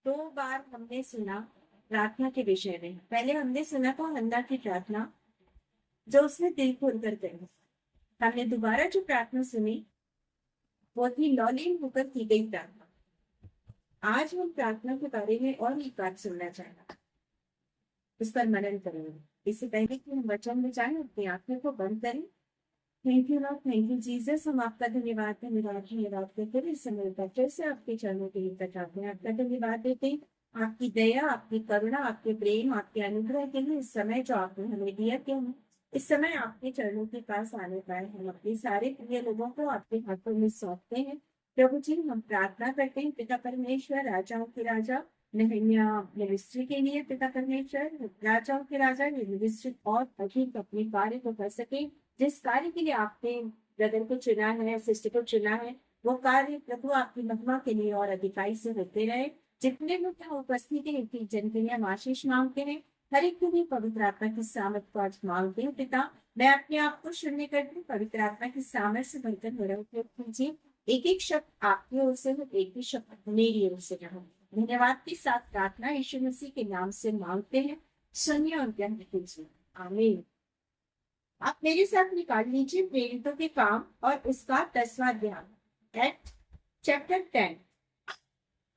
दो बार हमने सुना प्रार्थना के विषय में। पहले हमने सुना था हन्ना की प्रार्थना, जो उसने दिल खोलकर करी। हमने दोबारा जो प्रार्थना सुनी वो थी लॉलिंग होकर की गई प्रार्थना। आज हम प्रार्थना के बारे में और एक बात सुनना चाहेंगे, उस पर मनन करेंगे। इससे पहले कि हम वचन में जाएं, अपनी आंखें को बंद करें। Thank you Lord, thank you Jesus. हम आपका धन्यवाद धन्यवाद धन्यवाद करते हैं। इस समय पर फिर से आपके चरणों के निकट आते हैं, आपका धन्यवाद देते हैं। आपकी दया, आपकी करुणा, आपके प्रेम, आपके अनुग्रह के लिए इस समय जो आपने हमें दिया, कि हम इस समय आपके चरणों के पास आने पाए। हम अपने सारे प्रिय लोगों को आपके हाथों में सौंपते हैं। प्रभु जी, हम प्रार्थना करते हैं पिता परमेश्वर, राजाओं के राजा, नहम्याह मिनिस्ट्री के लिए। पिता परमेश्वर, राजाओं के राजा, ये मिनिस्ट्री और अधिक अपने कार्य को कर सके। जिस कार्य के लिए आपने ब्रदर को चुना है, सिस्टर को चुना है, वो कार्य प्रभु आपकी महिमा के लिए और अधिकाई से होते रहे। जितने लोग यहाँ उपस्थित है, इनकी जन के लिए हम आशीष मांगते हैं। हर एक के लिए पवित्र आत्मा की सामर्थ को आज मांगते हैं। पिता, मैं अपने आप को शून्य करती हूँ, पवित्र आत्मा की सामर्थ से भरकर मेरा उपयोग कीजिए। एक एक शब्द आपकी ओर से हो, एक ही शब्द मेरी ओर से हो। धन्यवाद के साथ प्रार्थना यीशु मसीह के नाम से मांगते हैं। सुनिए और ज्ञान कीजिए। आमीन। आप मेरे साथ निकाल लीजिए प्रेरितों के काम और उसका 10वां अध्याय, एक्ट चैप्टर 10,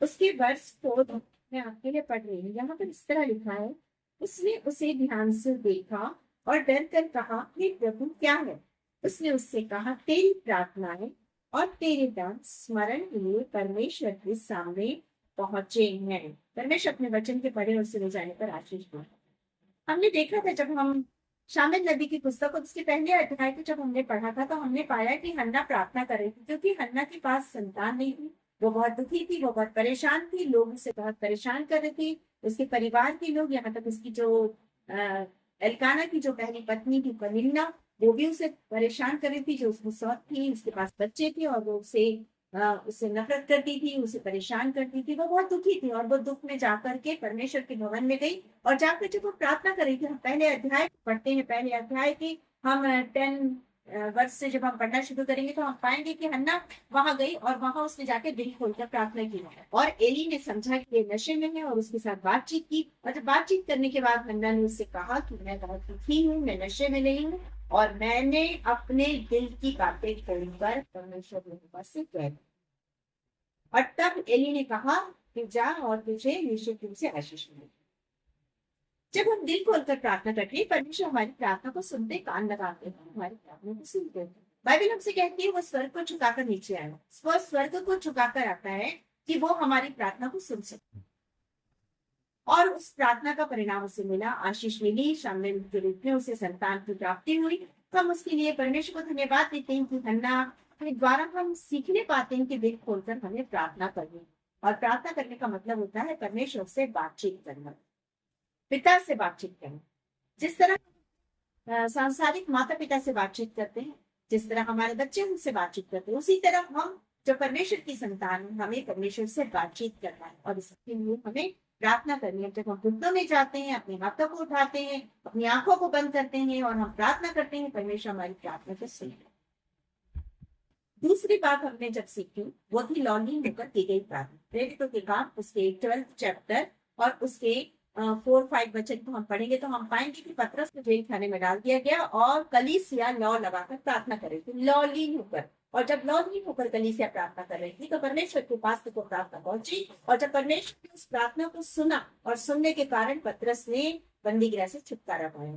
उसके वर्ष 4 मैं आपके लिए पढ़ रही हूँ। यहाँ पर इस तरह लिखा है, उसने उसे ध्यान से देखा और डर कर कहा, हे प्रभु क्या है? उसने उससे कहा, तेरी प्रार्थनाएं और तेरे दान स्मरण के लिए परमेश्वर के सामने पहुंचे हैं। परमेश्वर अपने वचन के पढ़े और सुने जाने पर आशीष पाए। हमने देखा था जब हम शामिल नबी की पुस्तक उसके पहले अध्याय को जब हमने पढ़ा था, तो हमने पाया कि हन्ना प्रार्थना कर रही थी, क्योंकि हन्ना के पास संतान नहीं थी। वो बहुत दुखी थी, वो बहुत परेशान थी, लोग उसे बहुत परेशान कर रहे थे। उसके परिवार के लोग, यहाँ तक उसकी जो एल्काना की जो पहली पत्नी थी पनिन्ना, वो भी उसे परेशान कर रही थी। जो उसकी सौत थी, उसके पास बच्चे थे और वो उससे नफरत करती थी, उसे परेशान करती थी। वो बहुत दुखी थी और वो दुख में जाकर के परमेश्वर के भवन में गई और जाकर जब वो प्रार्थना कर रही थी। हम पहले अध्याय पढ़ते हैं, पहले अध्याय की हम 10 वर्ष से जब हम पढ़ना शुरू करेंगे, तो हम पाएंगे कि हन्ना वहां गई और वहां उसने जाके दिल खोलकर प्रार्थना की। और एली ने समझा कि ये नशे में है और उसके साथ बातचीत की। और जब बातचीत करने के बाद हन्ना ने उससे कहा कि मैं बहुत दुखी हूँ, मैं नशे में नहीं हूँ और मैंने अपने दिल की बातें खोलकर परमेश्वर के पास से कह दी। और तब एली ने कहा कि जा और तुझे यीशु तुम से आशीष मिले। जब हम दिल खोलकर प्रार्थना करते हैं, परमेश्वर हमारी प्रार्थना को सुनते, कान लगाते हैं, हमारी प्रार्थना को सुनते हैं। बाइबल हमसे कहती है वो स्वर्ग को झुकाकर नीचे आया, वो स्वर्ग को झुकाकर आता है कि वो हमारी प्रार्थना को सुन सके। और उस प्रार्थना का परिणाम उसे मिला, आशीष मिली, शामिल के रूप में उसे संतान की प्राप्ति हुई। तो हम उसके लिए परमेश्वर को धन्यवाद देते हैं कि हन्ना के द्वारा हम सीखने पाते हैं कि दिल खोलकर हमें प्रार्थना करनी। और प्रार्थना करने का मतलब होता है परमेश्वर से बातचीत करना, पिता से बातचीत करना। जिस तरह सांसारिक माता पिता से बातचीत करते हैं, जिस तरह हमारे बच्चे उनसे बातचीत करते हैं, उसी तरह हम जो परमेश्वर की संतान है, हमें परमेश्वर से बातचीत करना है। और इसके लिए हमें प्रार्थना करनी है। जब हम घुटनों में जाते हैं, अपने हाथों को उठाते हैं, अपनी आंखों को बंद करते हैं और हम प्रार्थना करते हैं, परमेश्वर हमारी प्रार्थना को सुनते हैं। दूसरी बात हमने जब सीखी वो थी लॉन्गिंग होकर की गई प्रार्थना। प्रेरितों के काम उसके 12 चैप्टर और उसके 4-5 वचन को हम पढ़ेंगे, तो हम पाएंगे कि पतरस को जेल खाने में डाल दिया गया और कलीसिया लौ लगाकर प्रार्थना कर रही थी, लॉलीन होकर। और जब लॉलीन होकर कलीसिया प्रार्थना कर रही थी, तो परमेश्वर के पास तो प्रार्थना पहुंची। और जब परमेश्वर ने उस प्रार्थना को सुना और सुनने के कारण पतरस ने बंदी गृह से छुटकारा पाया।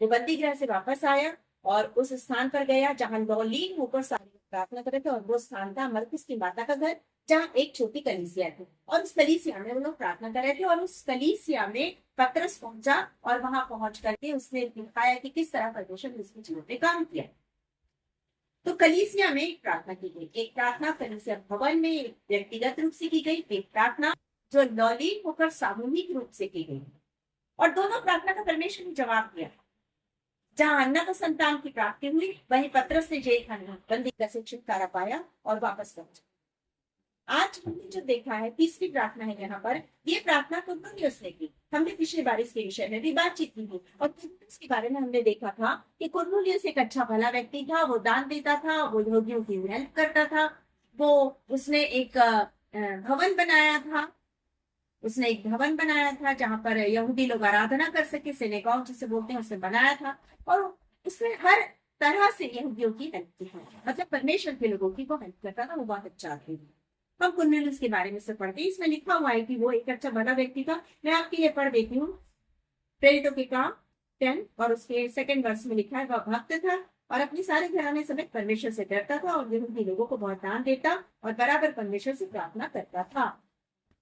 वो बंदी गृह से वापस आया और उस स्थान पर गया जहां लॉलीन होकर सारे लोग प्रार्थना कर रहे थे। और वो स्थान था मरकुस की माता का घर, जहाँ एक छोटी कलीसिया थी। और उस कलीसिया में वो लोग प्रार्थना कर रहे थे और उस कलीसिया में पतरस पहुंचा और वहां पहुंच करके उसने दिखाया कि किस तरह परमेश्वर ने उसके जीवन में काम किया। तो कलीसिया में एक प्रार्थना की गई, एक प्रार्थना कलीसिया भवन में व्यक्तिगत रूप से की गई, एक प्रार्थना जो लॉलीन होकर सामूहिक रूप से की गई। और दोनों प्रार्थना का परमेश्वर ने जवाब दिया। जहां हन्ना को संतान की प्राप्ति हुई, वहीं पतरस ने जेल खाने बंदी से छुटकारा पाया और वापस पहुंचा। आज हमने जो देखा है, तीसरी प्रार्थना है यहाँ पर, ये प्रार्थना कुरनेलियुस ने की। हमने पिछले बार इसके विषय में भी बातचीत की थी और कुरनेलियुस के बारे में हमने देखा था कि कुरनेलियुस एक अच्छा भला व्यक्ति था। वो दान देता था, वो रोगियों की हेल्प करता था, वो उसने एक भवन बनाया था उसने एक भवन बनाया था जहां पर यहूदी लोग आराधना कर सके, सिनेगॉग जिसे बोलते हैं, उसने बनाया था। और उसने हर तरह से यहूदियों की हेल्प की थी, मतलब परमेश्वर के लोगों की वो हेल्प करता था। वो बहुत अच्छा आदमी था। हम कुरनेलियुस के बारे में से पढ़ते हैं, इसमें लिखा हुआ है कि वो एक अच्छा भला व्यक्ति था। मैं आपके लिए पढ़ देती हूँ। प्रेरितों के काम 10 और उसके सेकंड वर्ष में लिखा है, वह भक्त था और अपने सारे घराने समेत परमेश्वर से डरता था और यहूदी लोगों को बहुत दान देता और बराबर परमेश्वर से प्रार्थना करता था।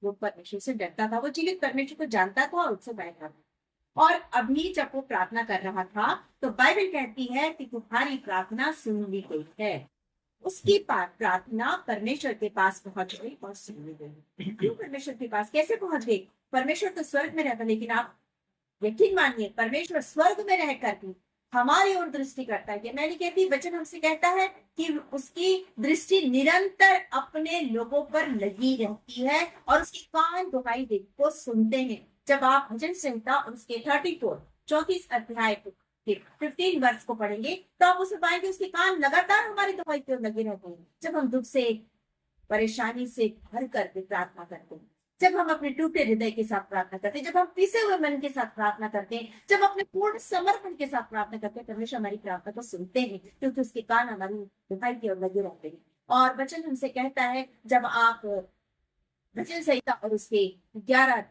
वो परमेश्वर से डरता था, वो जीवित परमेश्वर को जानता था और उससे बैठा था। और अभी जब वो प्रार्थना कर रहा था तो बाइबल कहती है कि तुम्हारी प्रार्थना सुन ली गई है। उसकी प्रार्थना परमेश्वर के पास पहुंच गई और सुन ली गई। क्यों परमेश्वर के पास कैसे पहुंच गई? परमेश्वर तो स्वर्ग में रहता, लेकिन आप यकीन मानिए परमेश्वर स्वर्ग में रहकर भी हमारी ओर दृष्टि करता है। मैं नहीं कहती, वचन हमसे कहता है कि उसकी दृष्टि निरंतर अपने लोगों पर लगी रहती है और उसकी कान दुहाई को सुनते हैं। जब आप भजन संहिता उसके 34 अध्याय के 15 वर्ष को पढ़ेंगे तो आप उसे पाएंगे उसके कान लगातार हमारी दुहाई की ओर लगे रहते हैं। जब हम दुख से, परेशानी से भर करके प्रार्थना करते हैं, जब हम अपने टूटे हृदय के साथ प्रार्थना करते हैं, जब हम पिसे हुए मन के साथ प्रार्थना करते हैं, जब अपने पूर्ण समर्पण के साथ प्रार्थना करते हैं, परमेश्वर हमारी प्रार्थना को सुनते हैं, क्योंकि उसके कान हमारी दुहाई की ओर लगे रहते हैं। और वचन हमसे कहता है, जब आप भजन संहिता और उसके 11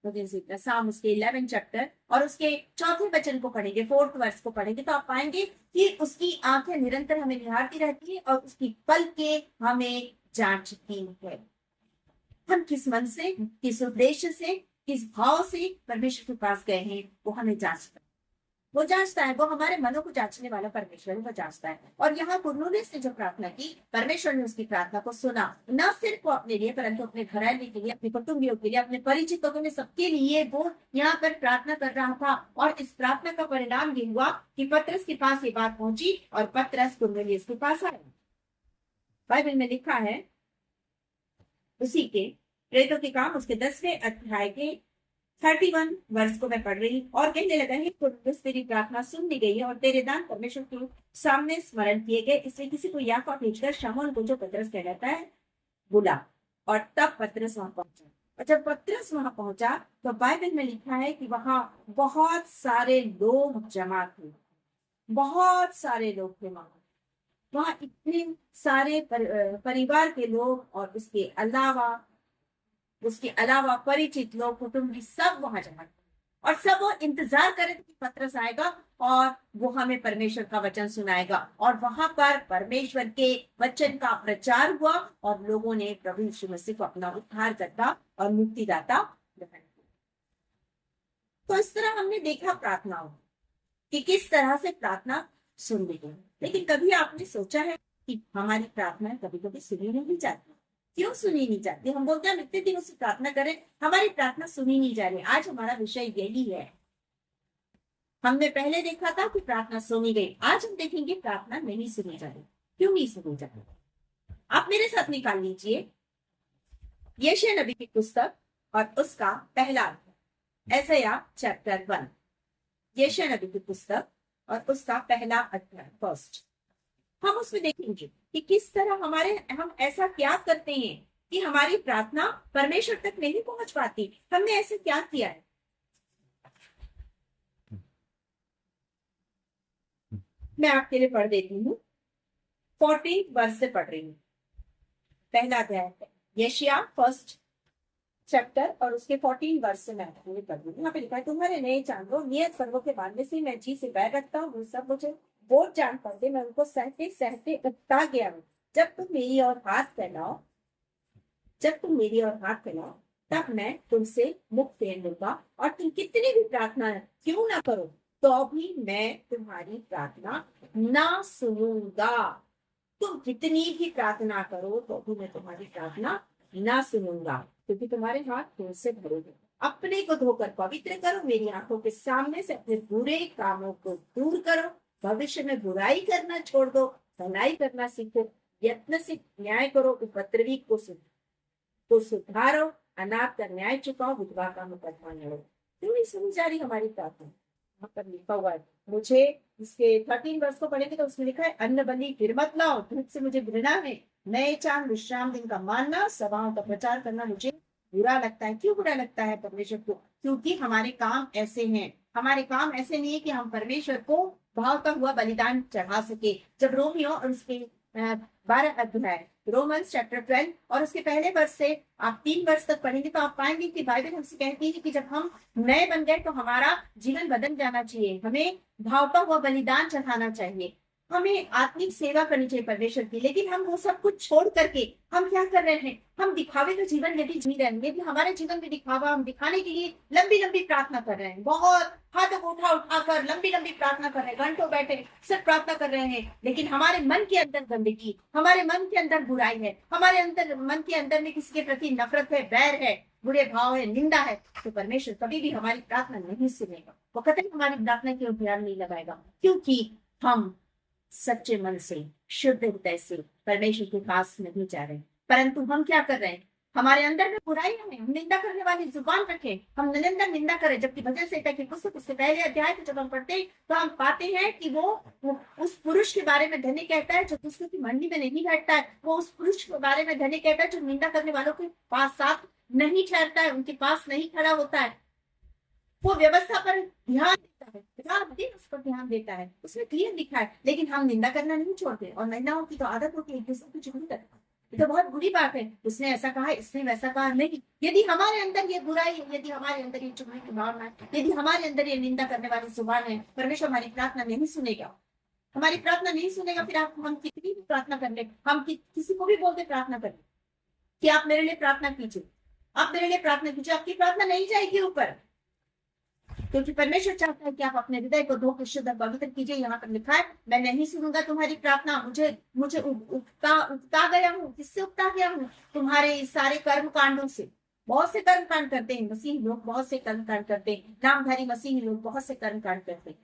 भजन संहिता साम उसके 11 चैप्टर और उसके चौथे वचन को पढ़ेंगे, 4th वर्ष को पढ़ेंगे, तो आप पाएंगे कि उसकी आंखें निरंतर हमें निहारती रहती है और उसकी पलकें हमें जांचती है। हम किस मन से, किस उद्देश्य से, किस भाव से परमेश्वर के पास गए हैं, वो हमें जांचता है। वो जांचता है, वो हमारे मनों को जांचने वाला परमेश्वर वो जांचता है। और यहाँ कुरनेलियुस ने जो प्रार्थना की, परमेश्वर ने उसकी प्रार्थना को सुना। न सिर्फ वो अपने लिए, परंतु अपने घराने के लिए, अपने कुटुंबियों के लिए, अपने परिचितों के लिए, सबके लिए वो यहाँ पर प्रार्थना कर रहा था। और इस प्रार्थना का परिणाम ये हुआ कि पतरस के पास ये बात पहुंची और पतरस कुरनेलियुस के पास आया। बाइबल में लिखा है, उसी के प्रेरितों के काम उसके 10वें अध्याय के 31 वर्ष को मैं पढ़ रही और कहने लगा है, कुरनेलियुस तेरी प्रार्थना सुन ली गई है और तेरे दान परमेश्वर के सामने स्मरण किए गए, इसलिए किसी को याफा भेजकर शमौन को, जो पतरस कहलाता है, बुला। और तब पतरस वहां पहुंचा। और जब पतरस वहां पहुंचा तो बाइबल में लिखा है कि वहां बहुत सारे लोग जमा थे, बहुत सारे लोग थे वहां इतने सारे परिवार के लोग और उसके अलावा परिचित लोग, कुटुंबी, सब वहां जमा थे। और सब वो इंतजार कर रहे थे कि पतरस आएगा और वो हमें परमेश्वर का वचन सुनाएगा। और वहां पर परमेश्वर के वचन का प्रचार हुआ और लोगों ने प्रभु यीशु मसीह को अपना उद्धारकर्ता और मुक्तिदाता ग्रहण किया। तो इस तरह हमने देखा प्रार्थनाओं कि किस तरह से प्रार्थना सुन ली गई। लेकिन कभी आपने सोचा है कि हमारी प्रार्थना कभी कभी सुनी नहीं जाती? क्यों सुनी नहीं जाती? हम बोलते हैं इतने दिनों से प्रार्थना करें, हमारी प्रार्थना सुनी नहीं जा रही। आज हमारा विषय यही है। हमने पहले देखा था कि प्रार्थना सुनी गई, आज हम देखेंगे प्रार्थना नहीं सुनी जा रही। क्यों नहीं सुनी जा रही? आप मेरे साथ निकाल लीजिए यशायाह नबी की पुस्तक और उसका पहला यशायाह चैप्टर 1, यशायाह नबी की पुस्तक और उसका पहला अध्याय, फर्स्ट। हम उसमें देखेंगे कि किस तरह हम ऐसा क्या करते हैं कि हमारी प्रार्थना परमेश्वर तक नहीं पहुंच पाती। हमने ऐसे क्या किया है? मैं आपके लिए पढ़ देती हूँ, 14 वर्ष से पढ़ रही हूँ। पहला अध्याय है यशायाह फर्स्ट चैप्टर और उसके 14 वर्ष से मैं आपके लिए पढ़ रही हूँ। यहाँ पे लिखा है, तुम्हारे नए चांदों नियत पर्वों के बांधने से मैं जी से पैर रखता हूँ, वो सब मुझे बहुत जान पड़ते, मैं उनको सहते सहते उगता गया हूँ। जब तुम मेरी ओर हाथ फैलाओ तब मैं तुमसे मुख फेर लूंगा और तुम कितनी भी प्रार्थना क्यों ना करो तो भी मैं तुम्हारी प्रार्थना ना सुनूंगा। तुम कितनी भी प्रार्थना करो तो भी मैं तुम्हारी प्रार्थना ना सुनूंगा, क्योंकि तुम्हारे हाथ खून से भरे हैं। अपने को धोकर पवित्र करो, मेरी आंखों के सामने से अपने बुरे कामों को दूर करो, भविष्य में बुराई करना छोड़ दो, भलाई करना सीखो, यत्न से न्याय करो, उपद्रवी को सुधारो, अनाथ का न्याय चुकाओ, विधवा का मुकदमा लड़ो। क्यों नहीं सुनी जा रही हमारी प्रार्थना? वहां पर लिखा हुआ है, मुझे इसके 13 वर्ष को पढ़ेंगे तो उसमें लिखा है, अन्न बलि फिर मत लाओ, धूप से मुझे घृणा है, नए चांद विश्राम दिन का मानना, सभाओं का प्रचार करना मुझे बुरा लगता है। क्यों बुरा लगता है परमेश्वर को? क्योंकि हमारे काम ऐसे हैं। हमारे काम ऐसे नहीं है कि हम परमेश्वर को भावता हुआ बलिदान चढ़ा सके। जब रोमियो और उसके 12 अध्याय, रोमन्स चैप्टर 12 और उसके पहले वर्ष से आप 3 वर्ष तक पढ़ेंगे तो आप पाएंगे कि बाइबल हमसे कहती है कि जब हम नए बन गए तो हमारा जीवन बदल जाना चाहिए। हमें भावता हुआ बलिदान चढ़ाना चाहिए। हमें आत्मिक सेवा करनी चाहिए परमेश्वर की। लेकिन हम वो सब कुछ छोड़ करके हम क्या कर रहे हैं? हम दिखावे का जीवन यदि जी रहे हैं, यदि हमारे जीवन में दिखावा, हम दिखाने के लिए लंबी लंबी प्रार्थना कर रहे हैं, बहुत हाथ उठाकर लंबी लंबी प्रार्थना कर रहे हैं, घंटों बैठे सिर्फ प्रार्थना कर रहे हैं, लेकिन हमारे मन के अंदर गंदगी, हमारे मन के अंदर बुराई है, हमारे अंदर मन के अंदर में किसी के प्रति नफरत है, बैर है, बुरे भाव है, निंदा है, तो परमेश्वर कभी भी हमारी प्रार्थना नहीं सुनेगा। वो कतई हमारी प्रार्थना की ओर ध्यान नहीं लगाएगा, क्योंकि हम सच्चे मन से, शुद्ध हृदय से परमेश्वर के पास नहीं जा रहे। परंतु हम क्या कर रहे हैं? हमारे अंदर में बुराइयां हैं, हम निंदा करने वाली जुबान रखें, हम निरंतर निंदा करें। जबकि भजन संहिता की पुस्तक उसके पहले अध्याय को जब हम पढ़ते हैं तो हम पाते हैं कि वो उस पुरुष के बारे में धन्य कहता है जो दूसरों की मंडी में नहीं बैठता है। वो उस पुरुष के बारे में धन्य कहता है जो निंदा करने वालों के पास साथ नहीं ठहरता है, उनके पास नहीं खड़ा होता है। वो व्यवस्था पर ध्यान देता है, रात दिन उस पर ध्यान देता है, उसमें क्लियर लिखा है। लेकिन हम निंदा करना नहीं छोड़ते, और महिलाओं की तो आदत होती है एक दूसरे की चुगली करना। ये तो बहुत बुरी बात है। उसने ऐसा कहा, इसने वैसा कहा। नहीं, यदि हमारे अंदर ये बुराई है, यदि हमारे अंदर ये चुगली की भावना है, यदि हमारे अंदर ये निंदा करने वाली जुबान है, परमेश्वर हमारी प्रार्थना नहीं सुनेगा। हमारी प्रार्थना नहीं सुनेगा। फिर आप हम कितनी भी प्रार्थना कर ले, हम किसी को भी बोलते प्रार्थना करें कि आप मेरे लिए प्रार्थना कीजिए, आप मेरे लिए प्रार्थना कीजिए, आपकी प्रार्थना नहीं जाएगी ऊपर। क्योंकि परमेश्वर चाहता है कि आप अपने हृदय को धोकर शुद्ध और पवित्र कीजिए। यहाँ पर लिखा है, मैं नहीं सुनूंगा तुम्हारी प्रार्थना। मुझे उकता गया हूँ। किससे उकता गया हूँ? तुम्हारे इस सारे कर्म कांडों से। बहुत से कर्म कांड करते हैं मसीही लोग, बहुत से कर्म कांड करते हैं, नामधारी मसीही लोग बहुत से कर्म कांड करते हैं,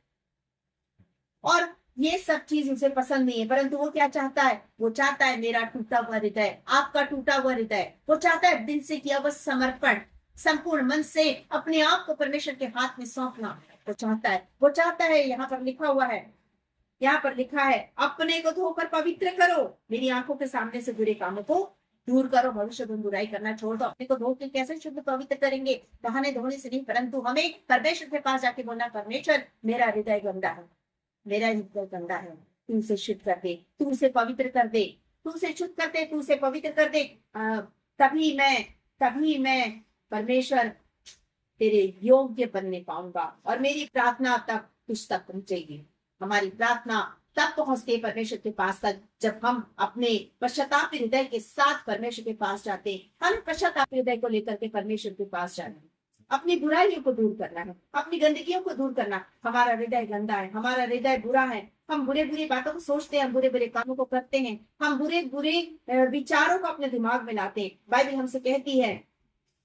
और ये सब चीज उसे पसंद नहीं है। परंतु वो क्या चाहता है? वो चाहता है मेरा टूटा हुआ हृदय, आपका टूटा हुआ हृदय। वो चाहता है दिल से किया हुआ समर्पण, संपूर्ण मन से अपने आप को परमेश्वर के हाथ में सौंपना। वो चाहता है यहाँ पर लिखा हुआ है, यहाँ पर लिखा है, अपने को धोकर पवित्र करो। मेरी आंखों के सामने से बुरे कामों को दूर करो। भविष्य में बुराई करना छोड़ दो। अपने को धोकर कैसे शुद्ध पवित्र करेंगे? बहाने धोने से नहीं, परंतु हमें परमेश्वर के पास जाके बोलना, परमेश्वर मेरा हृदय गंदा है, मेरा हृदय गंदा है, तू उसे शुद्ध कर दे, तू उसे पवित्र कर दे, तू उसे शुद्ध कर दे, तू उसे पवित्र कर दे। तभी मैं परमेश्वर तेरे योग्य बनने पाऊंगा, और मेरी प्रार्थना तक तुझ तक पहुंचेगी। हमारी प्रार्थना तब पहुंचती है परमेश्वर के पास तक जब हम अपने पश्चाताप हृदय के साथ परमेश्वर के पास जाते हैं। हम पश्चाताप हृदय को लेकर के परमेश्वर के पास जाना है, अपनी बुराइयों को दूर करना है, अपनी गंदगियों को दूर करना। हमारा हृदय गंदा है, हमारा हृदय बुरा है, हम बुरे बुरे बातों को सोचते हैं, हम बुरे बुरे कामों को करते हैं, हम बुरे बुरे विचारों को अपने दिमाग में लाते हैं। बाइबल हमसे कहती है,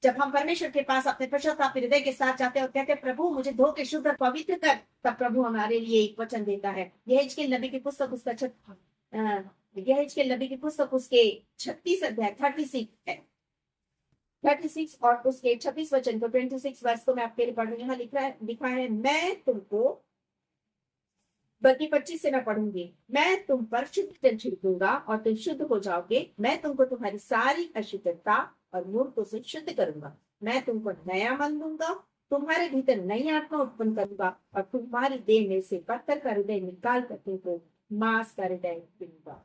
जब हम परमेश्वर के पास अपने पश्चाताप हृदय के साथ जाते हैं और कहते हैं प्रभु मुझे धो के शुद्ध और पवित्र कर, तब प्रभु हमारे लिए एक वचन देता है। यहेजकेल नबी की पुस्तक उसका यहेजकेल नबी की पुस्तक उसके 36 अध्याय 36 है, 36 और उसके 26 वचन को 26 वर्ष को मैं आपके लिए पढ़ रही हूँ। लिखा है, मैं तुमको, बल्कि 25 से मैं पढ़ूंगी, मैं तुम पर शुद्ध जल छिड़कूंगा और तुम शुद्ध हो जाओगे। मैं तुमको तुम्हारी सारी अशुद्धता और मूर्खों से शुद्ध करूंगा। मैं तुमको नया मन दूंगा, तुम्हारे भीतर नई आत्मा उत्पन्न करूंगा, और तुम्हारी देह में से पत्थर का हृदय निकाल कर तुमको मांस का हृदय दूंगा।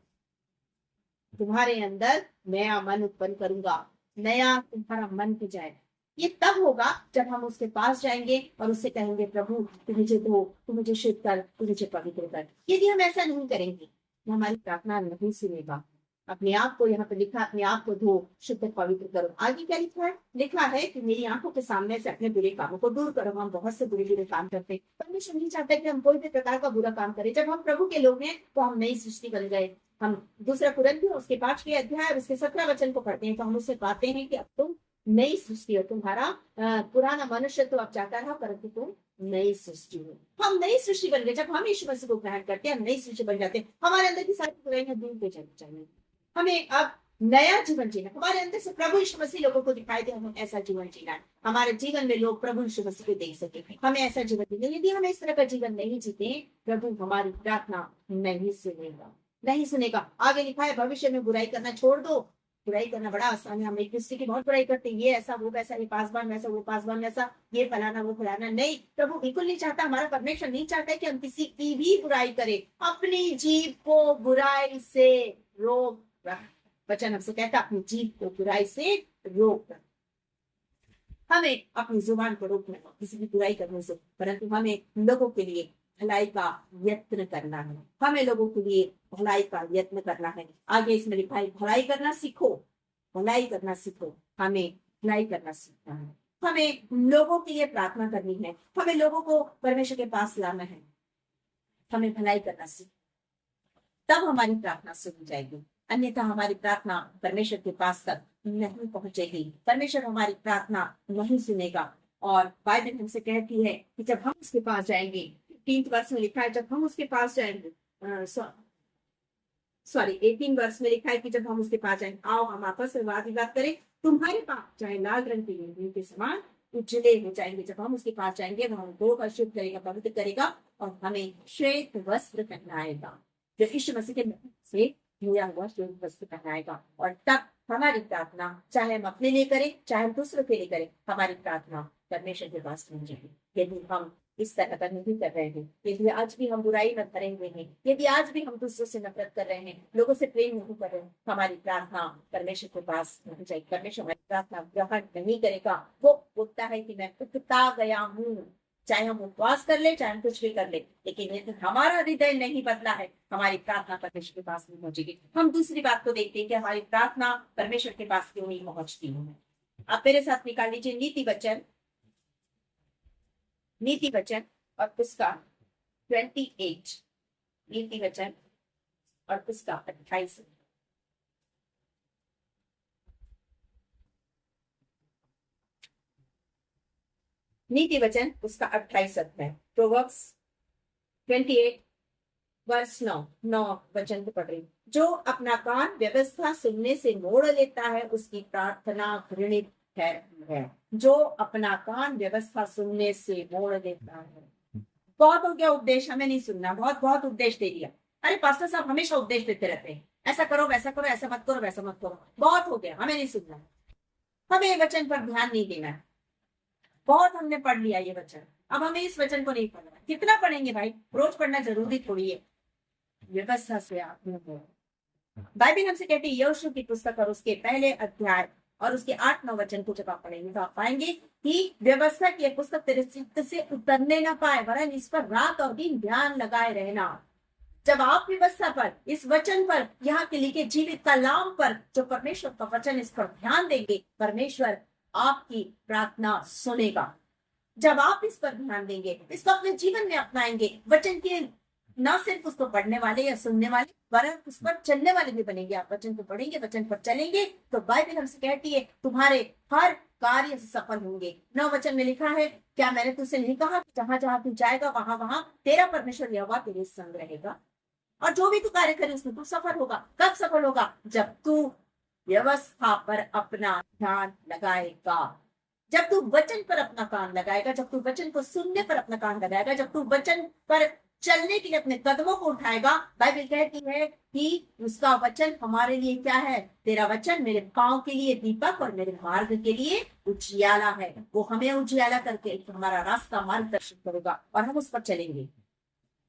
तुम्हारे अंदर नया मन उत्पन्न करूंगा, नया तुम्हारा मन हो जाए। ये तब होगा जब हम उसके पास जाएंगे और उससे कहेंगे प्रभु तू मुझे धो, तू मुझे शुद्ध कर, तू मुझे पवित्र कर। यदि हम ऐसा नहीं करेंगे तो हमारी प्रार्थना नहीं सुनेगा। अपने आप को, यहाँ पे लिखा, अपने आप को धो, शुद्ध पवित्र करो। आगे क्या लिखा है? लिखा है कि मेरी आंखों के सामने से अपने बुरे कामों को दूर करो। हम बहुत से बुरे बुरे काम करते हैं, परमेश्वर नहीं चाहता कि हम कोई भी प्रकार का बुरा काम करें। जब हम प्रभु के लोग हैं तो हम नई सृष्टि बन गए। हम दूसरा कुरिन्थियों उसके 5वें अध्याय उसके 17 वचन को पढ़ते हैं तो हम उससे पाते हैं कि अब तुम नई सृष्टि हो। तुम्हारा पुराना मनुष्य तो अब जाता रहा, परंतु तुम नई सृष्टि हो। हम नई सृष्टि बन गए। जब हम यीशु मसीह को ग्रहण करते हैं हम नई सृष्टि बन जाते हैं। हमारे अंदर की सारी बुराइयां दूर हो जानी चाहिए। हमें अब नया जीवन जीना, हमारे अंदर से प्रभु यीशु मसीह लोगों को दिखाई दे, हमें ऐसा जीवन जीना है। हमारे जीवन में लोग प्रभु यीशु मसीह को देख सके, हमें ऐसा जीवन जीना। यदि हम इस तरह का जीवन नहीं जीते, प्रभु हमारी प्रार्थना नहीं सुनेगा। आगे लिखा है, भविष्य में बुराई करना छोड़ दो, बुराई करना बड़ा आसान है। हम एक दूसरे की बहुत बुराई करते हैं, ये ऐसा वो वैसा, ये पासवान वैसा वो पासवान वैसा, ये फलाना वो फलाना। नहीं, प्रभु बिल्कुल नहीं चाहता, हमारा परमेश्वर नहीं चाहता कि हम किसी की भी बुराई करें। अपनी जीभ को बुराई से रोक रख। वचन हमसे कहता अपनी जीभ को बुराई से रोक रख। हमें अपनी जुबान को रोकना है किसी की बुराई करने से, परंतु हमें लोगों के लिए भलाई का यत्न करना है। हमें लोगों के लिए भलाई का यत्न करना है। आगे इसमें लिखा है भलाई करना सीखो, भलाई करना सीखो। हमें भलाई करना सीखना है। हमें लोगों के लिए प्रार्थना करनी है। हमें लोगों को परमेश्वर के पास लाना है। हमें भलाई करना सीख, तब हमारी प्रार्थना सुनी जाएगी। अन्यथा हमारी प्रार्थना परमेश्वर के पास तक नहीं पहुंचेगी। परमेश्वर हमारी प्रार्थना नहीं सुनेगा। और बाइबल हमसे कहती है कि जब हम उसके पास जाएंगे, 15 वर्ष में लिखा है, जब हम उसके पास जाएंगे, सॉरी 18 वर्ष में लिखा है कि जब हम उसके पास जाएंगे, आओ हम आपस में वाद विवाद करें, तुम्हारे पास चाहे लाल रंग की लुंगी के समान उजले हो जाएंगे। जब हम उसके पास जाएंगे, वो हमको अशुद्ध करेगा, पवित्र करेगा और हमें श्वेत वस्त्र पहनाएगा, जो यीशु मसीह के नाम से धोया हुआ श्वेत वस्त्र पहनाएगा। और तब हमारी प्रार्थना, चाहे हम अपने लिए करें चाहे हम दूसरों के लिए करें, हमारी प्रार्थना परमेश्वर के पास पहुंचेगी। यदि हम इस तरह का नहीं कर रहे हैं, यदि आज भी हम बुराई में भरे हुए हैं, यदि आज भी हम दूसरों से नफरत कर रहे हैं, लोगों से प्रेम नहीं कर रहे हैं, हमारी प्रार्थना परमेश्वर के पास नहीं जाएगी। परमेश्वर हमारी प्रार्थना ग्रहण नहीं करेगा। वो बोलता है कि मैं उकता गया हूँ। चाहे हम उपवास कर ले, चाहे हम कुछ भी कर ले, लेकिन यदि हमारा हृदय नहीं बदला है, हमारी प्रार्थना परमेश्वर के पास नहीं पहुंचेगी। हम दूसरी बात को देखते हैं कि हमारी प्रार्थना परमेश्वर के पास क्यों नहीं पहुंचती है। आप मेरे साथ निकाल लीजिए नीति वचन, नीति वचन और पुस्तक 28, नीति वचन और पुस्तक 28। नीति वचन उसका 28 अध्याय, प्रोवर्ब्स 28 वर्ष 9 वचन को पढ़ रही। जो अपना कान व्यवस्था सुनने से मोड़ लेता है, उसकी प्रार्थना घृणित है। जो अपना कान व्यवस्था सुनने से मोड़ लेता है। बहुत हो गया उपदेश, हमें नहीं सुनना। बहुत बहुत उपदेश दे दिया। अरे पास्टर साहब हमेशा उपदेश देते रहते हैं, ऐसा करो वैसा करो, ऐसा मत करो वैसा मत करो। बहुत हो गया, हमें नहीं सुनना। हमें वचन पर ध्यान नहीं देना है। बहुत हमने पढ़ लिया ये वचन, अब हमें इस वचन को नहीं पढ़ना। कितना पढ़ेंगे भाई, रोज पढ़ना जरूरी थोड़ी है। व्यवस्था से आप बाइबल हमसे कहती है यहोशू की पुस्तक और उसके पहले अध्याय और उसके 8-9 वचन को जब आप पढ़ेंगे तो आप पाएंगे कि व्यवस्था की पुस्तक तेरे चित्त से उतरने ना पाए, वरन इस पर रात और दिन ध्यान लगाए रहना। जब आप व्यवस्था पर, इस वचन पर, यहाँ के लिखे जीवित कलाम पर, जो परमेश्वर का वचन, इस पर ध्यान देंगे, परमेश्वर आपकी प्रार्थना सुनेगा। जब आप इस पर ध्यान देंगे, इसको अपने जीवन में अपनाएंगे, वचन के न सिर्फ उसको पढ़ने वाले या सुनने वाले, वरन उस पर चलने वाले भी बनेंगे। आप वचन को पढ़ेंगे, वचन पर चलेंगे, तो बाइबल हमसे कहती है तुम्हारे हर कार्य सफल होंगे। 9 वचन में लिखा है, क्या मैंने तुझसे नहीं कहा कि जहां जहां तू जाएगा वहां वहां तेरा परमेश्वर यहोवा तेरे संग रहेगा, और जो भी तू कार्य करे उसमें तू सफल होगा। कब सफल होगा? जब तू व्यवस्था पर अपना ध्यान लगाएगा, जब तू वचन पर अपना कान लगाएगा, जब तू वचन को सुनने पर अपना कान लगाएगा, जब तू वचन पर चलने के लिए अपने कदमों को उठाएगा। बाइबल कहती है कि उसका वचन हमारे लिए क्या है? तेरा वचन मेरे पांव के लिए दीपक और मेरे मार्ग के लिए उजियाला है। वो हमें उजियाला करके हमारा रास्ता मार्गदर्शन करेगा और हम उस पर चलेंगे।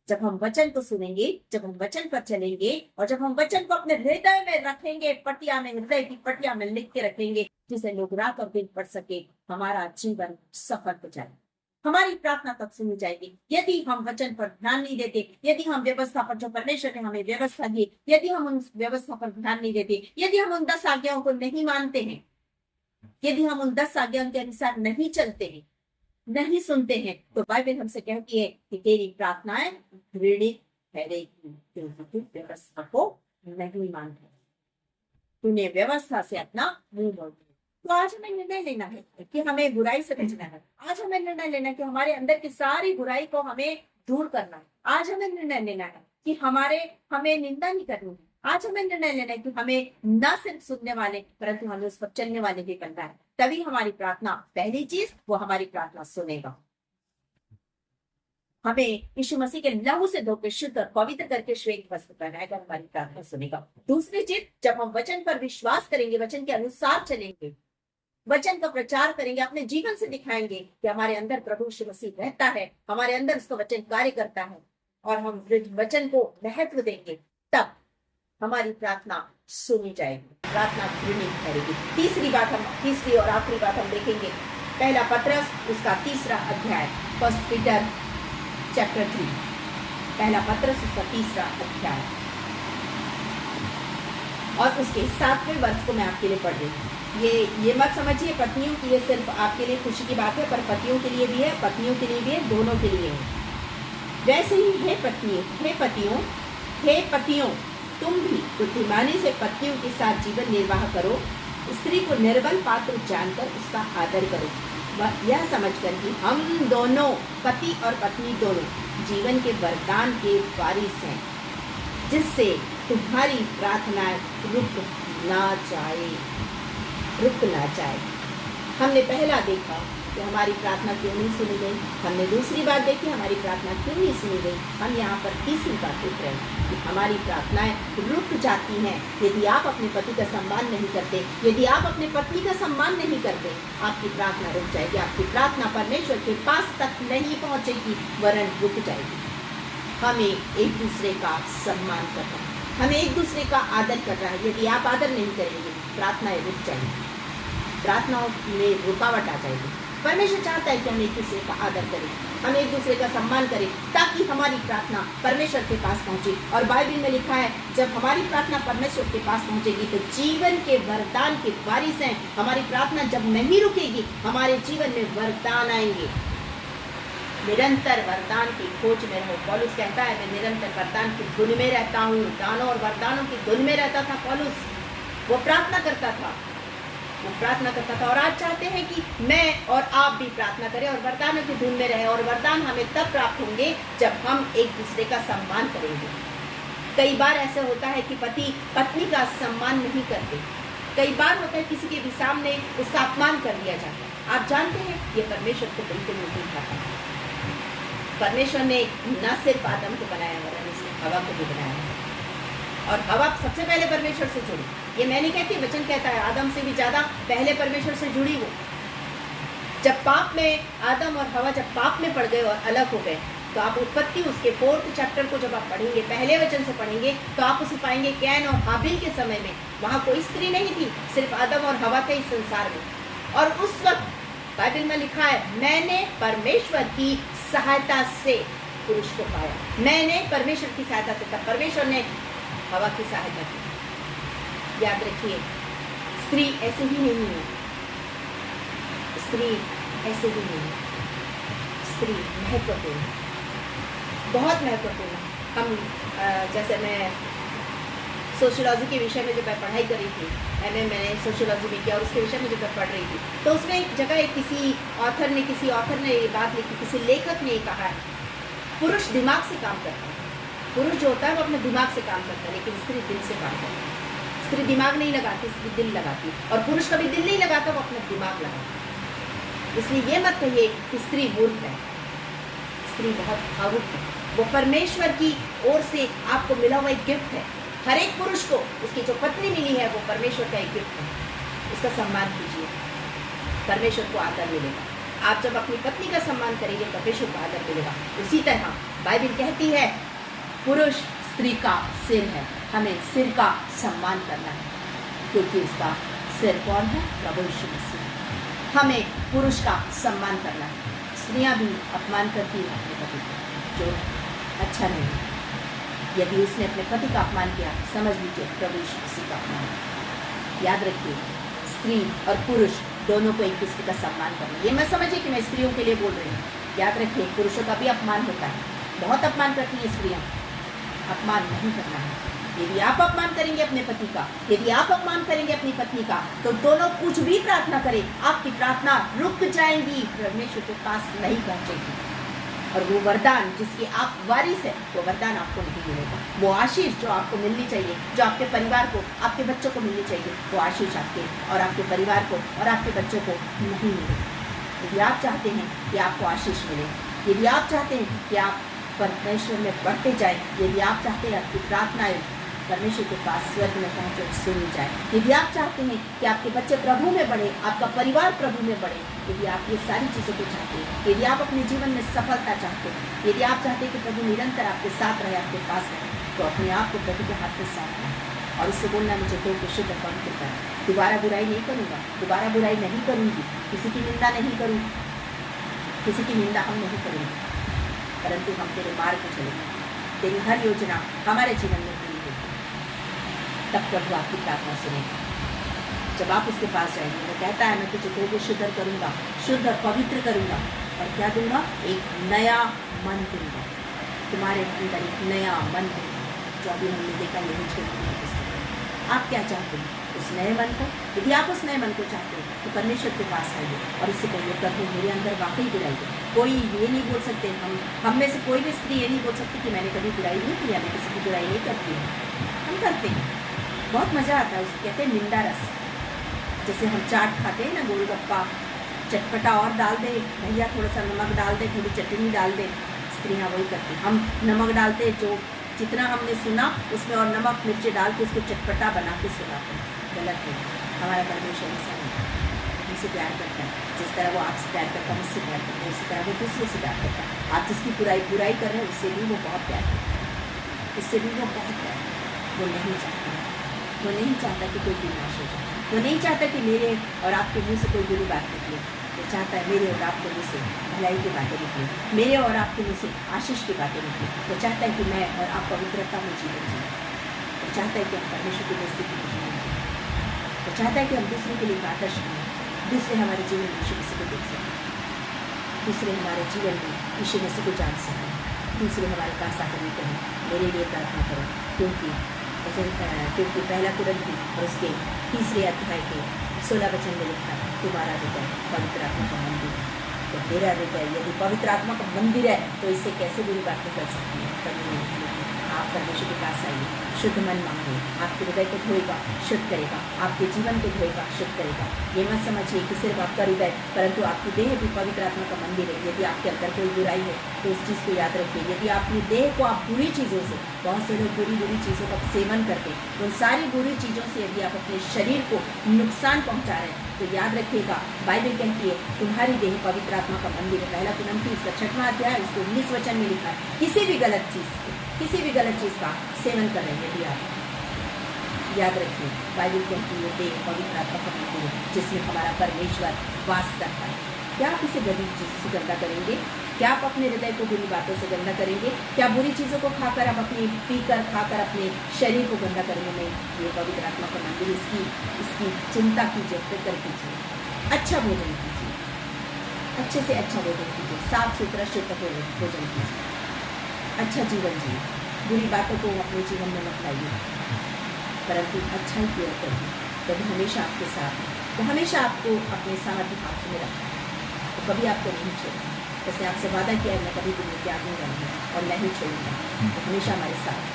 जब हम वचन को सुनेंगे, जब हम वचन पर चलेंगे और जब हम वचन को अपने हृदय में रखेंगे, पटिया में, हृदय की पटिया में लिख के रखेंगे, जिसे लोग रात और दिन पढ़ सके, हमारा जीवन सफल हो जाए। हमारी प्रार्थना तब सुनी जाएगी। यदि हम वचन पर ध्यान नहीं देते, यदि हम व्यवस्था पर, जो परमेश्वर ने हमें व्यवस्था दी, यदि हम उन व्यवस्था पर ध्यान नहीं देते, यदि हम उन 10 आज्ञाओं को नहीं मानते हैं, यदि हम उन 10 आज्ञाओं के अनुसार नहीं चलते हैं, नहीं सुनते हैं, तो बाइबल हमसे कहती है कि तेरी प्रार्थनाएं घृणित ठहरेगी, क्योंकि तू व्यवस्था को नहीं मानता, तूने व्यवस्था से अपना मुंह मोड़ दिया। तो आज हमें निर्णय लेना है कि हमें बुराई से बचना है। आज हमें निर्णय लेना है कि हमारे अंदर की सारी बुराई को हमें दूर करना है। आज हमें निर्णय लेना है कि हमें निंदा नहीं करनी है। आज हमें निर्णय लेना है कि हमें न सिर्फ सुनने वाले, परंतु हमें उस पर चलने वाले भी बनना है। तभी हमारी प्रार्थना, पहली चीज वो हमारी प्रार्थना सुनेगा। हमें यीशु मसीह के लहू से धोकर शुद्ध और पवित्र करके श्वेत वस्त्र पहनाएगा, हमारी प्रार्थना सुनेगा। दूसरी चीज, जब हम वचन पर विश्वास करेंगे, वचन के अनुसार चलेंगे, वचन का प्रचार करेंगे, अपने जीवन से दिखाएंगे कि हमारे अंदर प्रभु यीशु मसीह रहता है, हमारे अंदर उसका वचन कार्य करता है, और हम वचन को महत्व देंगे, तब हमारी प्रार्थना सुनी जाएगी, प्रार्थना पूरी करेगी। तीसरी और आखिरी बात हम देखेंगे, पहला पत्रस उसका 3रा अध्याय, 1 पीटर चैप्टर 3, पहला पत्रस उसका 3रा अध्याय और उसके 7वें वर्ष को मैं आपके लिए पढ़ रही हूँ। ये मत समझिए पत्नियों की ये सिर्फ आपके लिए खुशी की बात है, पर पतियों के लिए भी है, पत्नियों के लिए भी है, दोनों के लिए है। वैसे ही हे पतियों तुम भी बुद्धिमानी से पत्नियों के साथ जीवन निर्वाह करो, स्त्री को निर्बल पात्र जानकर उसका आदर करो, यह समझकर कि हम दोनों, पति और पत्नी दोनों, जीवन के वरदान के वारिस हैं, जिससे तुम्हारी प्रार्थनाएं रुक ना जाए। हमने पहला देखा कि हमारी प्रार्थना क्यों नहीं सुनी गई, हमने दूसरी बात देखी हमारी प्रार्थना क्यों नहीं सुनी गई, हम यहाँ पर तीसरी बात देख रहे हैं कि हमारी प्रार्थनाएं रुक जाती हैं यदि आप अपने पति का सम्मान नहीं करते, यदि आप अपने पत्नी का सम्मान नहीं करते, आपकी प्रार्थना रुक जाएगी, आपकी प्रार्थना परमेश्वर के पास तक नहीं पहुंचेगी, वरन रुक जाएगी। हमें एक दूसरे का सम्मान करना है, हमें एक दूसरे का आदर करना है। यदि आप आदर नहीं करेंगे, प्रार्थनाएं रुक जाएंगी, प्रार्थनाओं में रुकावट आ जाएगी। परमेश्वर चाहता है कि हम एक दूसरे का आदर करें, हम एक दूसरे का सम्मान करें, ताकि हमारी प्रार्थना परमेश्वर के पास पहुंचे। और बाइबल में लिखा है, जब हमारी प्रार्थना परमेश्वर के पास पहुंचेगी तो जीवन के वरदान के वारिस हैं। हमारी प्रार्थना जब नहीं रुकेगी, हमारे जीवन में वरदान आएंगे। निरंतर वरदान की खोज में रहो। पौलुस कहता है, मैं निरंतर वरदान की धुन में रहता हूँ। दानों और वरदानों की धुन में रहता था पौलुस, वो प्रार्थना करता था और आज चाहते हैं कि मैं और आप भी प्रार्थना करें और वरदानों की धुन में रहें। और वरदान हमें तब प्राप्त होंगे जब हम एक दूसरे का सम्मान करेंगे। कई बार ऐसा होता है कि पति पत्नी का सम्मान नहीं करते, कई बार होता है किसी के भी सामने उसका अपमान कर दिया जाता है। आप जानते हैं, ये परमेश्वर को बिल्कुल नहीं खाता। परमेश्वर ने न सिर्फ आदम को बनाया, वरन उसने हवा को भी बनाया, और हवा सबसे पहले परमेश्वर से जुड़ी। ये मैं नहीं कहती, वचन कहता है आदम से भी ज्यादा पहले परमेश्वर से जुड़ी वो। जब पाप में आदम और हवा जब पाप में पड़ गए और अलग हो गए, तो आप उत्पत्ति उसके 4th चैप्टर को जब आप पढ़ेंगे, पहले वचन से पढ़ेंगे, तो आप उसे पाएंगे कैन और हाबिल के समय में वहां कोई स्त्री नहीं थी, सिर्फ आदम और हवा थे इस संसार में। और उस वक्त बाइबल में लिखा है, मैंने परमेश्वर की सहायता से पुरुष को पाया। मैंने परमेश्वर की सहायता से, तब परमेश्वर ने हवा की सहायता की। याद रखिए, स्त्री ऐसे ही नहीं है, स्त्री ऐसे ही नहीं है, स्त्री महत्वपूर्ण, बहुत महत्वपूर्ण। हम जैसे मैं सोशियोलॉजी के विषय में जब मैं पढ़ाई कर रही थी, मैंने सोशियोलॉजी में किया, और उसके विषय में जब मैं पढ़ रही थी, तो उसमें एक जगह किसी ऑथर ने ये बात लिखी, किसी लेखक ने कहा है, पुरुष दिमाग से काम करता है, पुरुष जो होता है वो अपने दिमाग से काम करता है, लेकिन स्त्री दिल से काम करती है। स्त्री दिमाग नहीं लगाती, स्त्री दिल लगाती, और पुरुष कभी दिल नहीं लगाता, वो अपना दिमाग लगाता। इसलिए ये मत कहिए कि स्त्री मूर्ख है, स्त्री बहुत भावुक है। वो परमेश्वर की ओर से आपको मिला हुआ एक गिफ्ट है। हर एक पुरुष को उसकी जो पत्नी मिली है वो परमेश्वर का एक गिफ्ट है, उसका सम्मान कीजिए, परमेश्वर को आदर मिलेगा। आप जब अपनी पत्नी का सम्मान करेंगे, परमेश्वर को आदर मिलेगा। उसी तरह बाइबल कहती है, पुरुष स्त्री का सिर है, हमें सिर का सम्मान करना है, क्योंकि उसका सिर कौन है? प्रभु यीशु मसीह। हमें पुरुष का सम्मान करना है। स्त्रियां भी अपमान करती हैं अपने पति का, जो अच्छा नहीं है। यदि उसने अपने पति का अपमान किया, समझ लीजिए प्रभु यीशु मसीह का अपमान। याद रखिए, स्त्री और पुरुष दोनों को एक दूसरे का सम्मान करना। ये मैं समझिए कि मैं स्त्रियों के लिए बोल रही हूँ। याद रखिए, पुरुषों का भी अपमान होता है, बहुत अपमान करती है स्त्रियाँ, अपमान नहीं करना है। यदि आप अपमान करेंगे अपने पति का, यदि आप अपमान करेंगे अपनी पत्नी का, तो दोनों कुछ भी प्रार्थना करें, आपकी प्रार्थना रुक जाएंगी, परमेश्वर के पास नहीं पहुंचेगी। और वो वरदान जिसकी आप वारिस है, वो वरदान आपको नहीं मिलेगा। वो आशीष जो आपको मिलनी चाहिए, जो आपके परिवार को, आपके बच्चों को मिलनी चाहिए, वो आशीष आपके और आपके परिवार को और आपके बच्चों को नहीं मिलेगी। यदि आप चाहते हैं कि आपको आशीष मिले, यदि आप चाहते हैं कि आप परमेश्वर में बढ़ते जाए, यदि आप चाहते हैं आपकी प्रार्थनाएं परमेश्वर के पास स्वर्ग में पहुंचे सुनी जाए, यदि आप चाहते हैं कि आपके बच्चे प्रभु में बढ़े, आपका परिवार प्रभु में बढ़े, यदि आप ये सारी चीज़ों को चाहते हैं, यदि आप अपने जीवन में सफलता चाहते हैं, यदि आप चाहते हैं कि प्रभु निरंतर आपके साथ रहे, आपके पास रहे, तो अपने आप को प्रभु के हाथ में साथ रहे और इससे बोलना, मुझे तो शुद्ध पवित्र कर, दोबारा बुराई नहीं करूँगा, दोबारा बुराई नहीं करूँगी, किसी की निंदा नहीं करूँगी, किसी की निंदा हम नहीं करेंगे, परंतु हम तेरे मार्ग में चलेंगे, तेरी हर योजना हमारे जीवन में पूरी होगी। तब प्रभु आपकी प्रार्थना सुनेगा। जब आप उसके पास जाएंगे, वो कहता है मैं तुझे तो शुद्ध करूँगा, शुद्ध पवित्र करूँगा और क्या दूंगा? एक नया मन दूंगा, तुम्हारे अंदर एक नया मन दूंगा। जो अभी हमने देखा यही छोड़, आप क्या चाहते हैं? उस नए मन को। यदि आप उस नए मन को चाहते हैं तो परमेश्वर के पास आइए और इससे पहले प्रभु मेरे अंदर वाकई बुराई है। कोई ये नहीं बोल सकते, हम में से कोई भी स्त्री ये नहीं बोल सकती कि मैंने कभी बुराई नहीं की, मैं किसी की बुराई नहीं करती हूँ। हम करते हैं, बहुत मज़ा आता है, उसको कहते हैं निंदा रस। जैसे हम चाट खाते हैं ना, गोलगप्पा चटपटा और डाल दे भैया, थोड़ा सा नमक डाल दे, थोड़ी चटनी डाल दे, स्त्रियाँ वही करती। हम नमक डालते, जो जितना हमने सुना उसमें और नमक मिर्ची डाल के उसको चटपटा बना के सुनाते हैं। गलत है। हमारा परमेश्वर ऐसा नहीं, हमसे प्यार करता है। जिस तरह वो आपसे प्यार करता है, मुझसे प्यार करता है, उसी तरह वो दूसरे से प्यार करता है। आप जिसकी बुराई कर रहे हैं उससे भी वो बहुत प्यार करता है, इससे भी वो बहुत प्यार करता है। वो नहीं चाहता, वो नहीं चाहता कि कोई विनाश हो जाए, वो नहीं चाहता कि मेरे और आपके मुँह से कोई बुरी बात निकले। वो चाहता है मेरे और आपके मुँह से भलाई की बातें निकले, मेरे और आपके मुँह से आशीष की बातें निकले। वो चाहता है कि मैं और आप पवित्रता में जीवन जिए। वो चाहता है कि हम परमेश्वर की नज़दीकी में जीवन जिए। वो चाहता है कि हम दूसरे के लिए आदर्श बने, दूसरे हमारे जीवन में यीशु मसीह को देख सकें, दूसरे हमारे जीवन में यीशु मसीह को जान सकें, दूसरे हमारे पास आकर ये कहें मेरे लिए प्रार्थना करो। क्योंकि पहला कुरिन्थी और उसके 3 अध्याय के 16 वचन में लिखा है, तुम्हारा हृदय पवित्र आत्मा का मंदिर है। तो मेरा हृदय यदि पवित्र आत्मा का मंदिर है तो इससे कैसे बुरी बातें कर सकती है? आप परमेश्वर के पास आइए, शुद्ध मन मांगिए, आपके हृदय को धोएगा, शुद्ध करेगा, आपके जीवन को धोएगा, शुद्ध करेगा। ये मत समझिए कि सिर्फ आपका हृदय, परंतु आपकी देह भी पवित्र आत्मा का मंदिर है। यदि आपके अंदर कोई बुराई है तो उस चीज़ को याद रखिए। यदि आपकी देह को आप बुरी चीज़ों से, बहुत से लोग बुरी चीज़ों का सेवन करते हैं, उन सारी बुरी चीज़ों से यदि आप अपने शरीर को नुकसान पहुँचा रहे हैं तो याद रखिएगा, बाइबल कहती है तुम्हारी देह पवित्र आत्मा का मंदिर है। पहला कुरिन्थी इसका 6वां अध्याय उसको 19 वचन में लिखा है। किसी भी गलत चीज़ का सेवन कर रहे हैं यदि आप, याद रखिए बाइबल कहती है देह पवित्र आत्मा का मंदिर है जिसमें हमारा परमेश्वर वास करता है। क्या आप इसे बुरी चीज़ों से गंदा करेंगे? क्या आप अपने हृदय को बुरी बातों से गंदा करेंगे? क्या बुरी चीज़ों को खाकर आप खाकर अपने शरीर को गंदा करेंगे? नहीं, ये पवित्र आत्मा का मंदिर, इसकी चिंता कीजिए, फिक्र कीजिए, अच्छा भोजन कीजिए, अच्छे से अच्छा भोजन कीजिए, साफ सुथरा शुद्ध भोजन कीजिए, अच्छा जीवन जिए। बुरी बातों को अपने जीवन में मत लाइए, परंतु अच्छा ही केयर करिए। कभी हमेशा आपके साथ है, तो हमेशा आपको अपने साथ हाथ में रखा है, तो कभी आपको नहीं छोड़ेगा। जैसे आपसे वादा किया है मैं कभी भी त्यागूंगा नहीं और मैं ही छोड़ूंगा, तो हमेशा हमारे साथ है।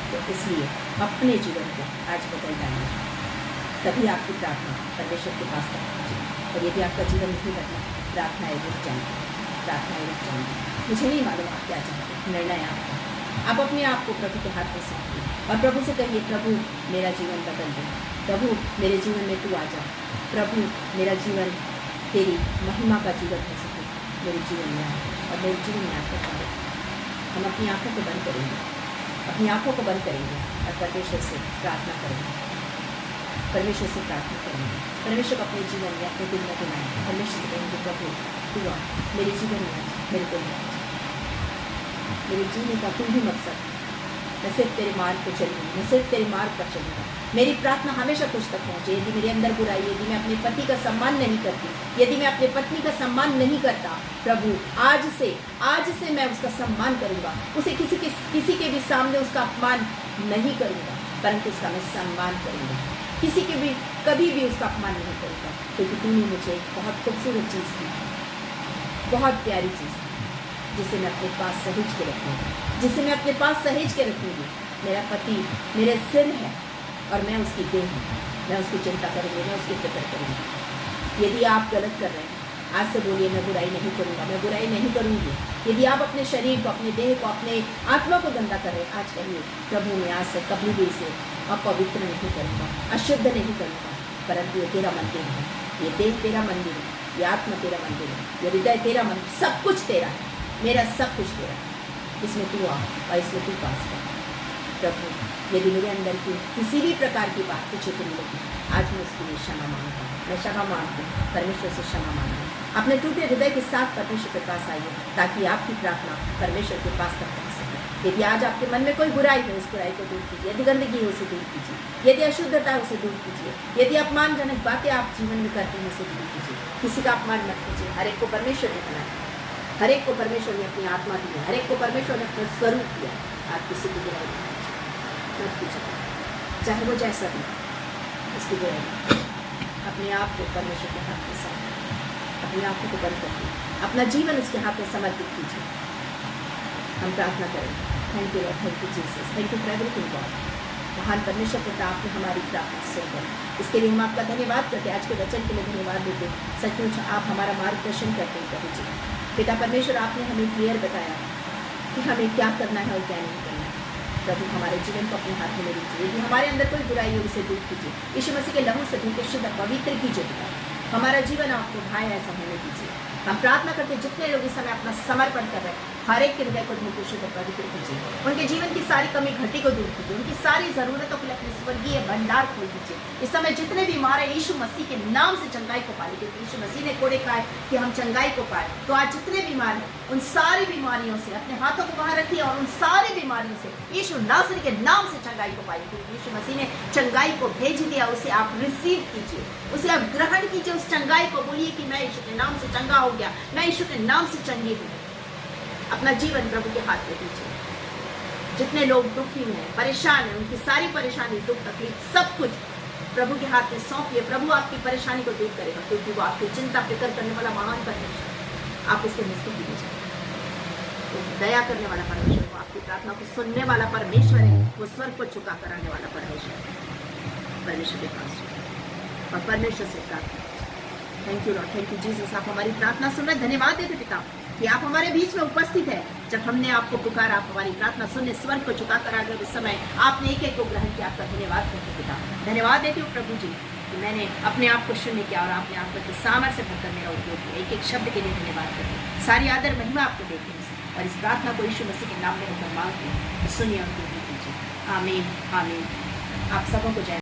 तो इसलिए अपने जीवन को आज बदल डालिए, तभी आपकी प्रार्थना परमेश्वर के पास तक पहुँचेगी। और यदि आपका जीवन नहीं बदला, प्रार्थनाएं रुक जाएंगी। मुझे नहीं मालूम आप क्या चाहते हैं, निर्णय आपका। आप अपने आप को प्रभु के हाथ में सौंपिए और प्रभु से कहिए, प्रभु मेरा जीवन बदल दे, प्रभु मेरे जीवन में तू आ जा, प्रभु मेरा जीवन तेरी महिमा का जीवन हो सके मेरे जीवन में और मेरे जीवन में आपका कार्य। हम अपनी आँखों को बंद करेंगे, और परमेश्वर से प्रार्थना करेंगे, परमेश्वर को अपने जीवन में अपने दिल में बनाएंगे। परमेश्वर से कहेंगे, प्रभु तू आ मेरे जीवन में, मेरे दिल में, मेरे जीने का कोई भी मकसद, मैं सिर्फ तेरे मार्ग पर चलूँगी, मैं सिर्फ तेरे मार्ग पर चलूँगा। मेरी प्रार्थना हमेशा तुझ तक पहुँचे। यदि मेरे अंदर बुराई, यदि मैं अपने पति का सम्मान नहीं करती, यदि मैं अपने पत्नी का सम्मान नहीं करता, प्रभु आज से मैं उसका सम्मान करूँगा। उसे किसी के भी सामने उसका अपमान नहीं करूँगा, परंतु उसका मैं सम्मान करूँगा। किसी के भी कभी भी उसका अपमान नहीं करूँगा, क्योंकि तूने मुझे बहुत खूबसूरत चीज़ दी, बहुत प्यारी चीज़ दी, जिसे मैं अपने पास सहेज के रखूँगी, मेरा पति मेरे सिर है और मैं उसकी देह हूँ। मैं उसकी चिंता करूँगी, मैं उसकी फिक्र करूँगी। यदि आप गलत कर रहे हैं, आज से बोलिए मैं बुराई नहीं करूंगा, मैं बुराई नहीं करूंगी। यदि आप अपने शरीर को, अपने देह को, अपने आत्मा को गंदा कर रहे, आज कहिए प्रभु मैं आज से कभी भी इसे अपवित्र नहीं करूंगा, अशुद्ध नहीं करूंगा, परंतु ये तेरा मंदिर है, ये देह तेरा मंदिर है, ये आत्मा तेरा मंदिर है, ये हृदय तेरा मंदिर, सब कुछ तेरा है, मेरा सब कुछ तेरा है, इसमें तू आ और इसमें तू पास कर। प्रभु यदि मेरे अंदर की किसी भी प्रकार की बात तुझे बुरी लगी, आज मैं उसके लिए क्षमा मांगता हूँ, मैं क्षमा मांगती हूँ, परमेश्वर से क्षमा मांगता हूँ। अपने टूटे हृदय के साथ परमेश्वर के पास आइए, ताकि आपकी प्रार्थना परमेश्वर के पास तक पहुँच सके। यदि आज आपके मन में कोई बुराई है, उस बुराई को दूर कीजिए। यदि गंदगी है, उसे दूर कीजिए। यदि अशुद्धता है, उसे दूर कीजिए। यदि अपमानजनक बातें आप जीवन में करते हैं, उसे दूर कीजिए। किसी का अपमान मत कीजिए। हर एक को परमेश्वर ने बनाया, हर एक को परमेश्वर ने अपनी आत्मा दी है, हर एक को परमेश्वर ने अपना स्वरूप दिया। आप किसी की बुराई मत कीजिए, चाहे वो जैसा भी, उसकी बुराई। अपने आप को परमेश्वर के हाथ में सौंपिए, अपनी आंखों को बंद करिए, अपना जीवन उसके हाथ में समर्पित कीजिए। हम प्रार्थना करें। Thank you Lord, thank you Jesus, thank you for everything God. महान परमेश्वर पिता, आपने हमारी प्रार्थना सुनकर, इसके लिए हम आपका धन्यवाद करते हैं। आज के वचन के लिए धन्यवाद देते। सचमुच आप हमारा मार्गदर्शन करते हैं प्रभु जी। पिता परमेश्वर, आपने हमें क्लियर बताया कि हमें क्या करना है और क्या नहीं करना है। प्रभु हमारे जीवन को अपने हाथ में ले लीजिए। यदि हमारे अंदर कोई बुराई है, उसे दूर कीजिए। यीशु मसीह के लहू से धोकर शुद्ध पवित्र कीजिए पिता। हमारा जीवन आपको भाई ऐसा होने दीजिए। हम प्रार्थना करते, जितने लोग इस समय अपना समर्पण कर रहे हैं, हर एक के हृदय को धोकर शुद्ध पवित्र कीजिए। उनके जीवन की सारी कमी घटी को दूर कीजिए। उनकी सारी जरूरतों के लिए अपने स्वर्गीय भंडार खोल दीजिए। इस समय जितने बीमार हैं, यीशु मसीह के नाम से चंगाई को पाए, क्योंकि यीशु मसीह ने कोड़े खाए कि हम चंगाई को पाए। तो आज जितने बीमार हैं, उन सारी बीमारियों से अपने हाथों को बाहर रखिए और उन सारी बीमारियों से यीशु नासरी के नाम से चंगाई को पाइए, क्योंकि यीशु मसीह ने चंगाई को भेज दिया। उसे आप रिसीव कीजिए, उसे आप ग्रहण कीजिए। उस चंगाई को बोलिए कि मैं यीशु के नाम से चंगा हो गया, मैं यीशु के नाम से चंगी हूँ। अपना जीवन प्रभु के हाथ में दीजिए। जितने लोग दुखी हैं, परेशान हैं, उनकी सारी परेशानी, दुख, तकलीफ, सब कुछ प्रभु के हाथ में सौंपिए। प्रभु आपकी परेशानी को दूर करेगा, क्योंकि वो आपकी चिंता फिक्र करने वाला महान परमेश्वर। आप उसके निस्तुति दीजिए। तो दया करने वाला परमेश्वर, वो आपकी प्रार्थना को सुनने वाला परमेश्वर है। वो स्वर्ग को झुका कर आने वाला परमेश्वर है। परमेश्वर के पास और परमेश्वर से प्रार्थना। Thank you Lord, thank you Jesus. आप हमारी प्रार्थना सुन रहे। धन्यवाद देते पिता कि आप हमारे बीच में उपस्थित है। जब हमने आपको पुकारा, आप हमारी प्रार्थना सुनने स्वर्ग को झुका कर आ गए। उस समय आपने एक एक को ग्रहण किया। आपका धन्यवाद करते पिता। धन्यवाद देते हो प्रभु जी कि मैंने अपने आप को शून्य किया और आपने आपके सामर्थ्य से भरकर मेरा उपयोग किया। एक एक शब्द के लिए धन्यवाद करते। सारी आदर महिमा आपको देते हैं और इस प्रार्थना को यीशु मसीह के नाम में होकर मांगते हैं। सुनिए और कीजिए। आमीन, आमीन। आप सबों को जय।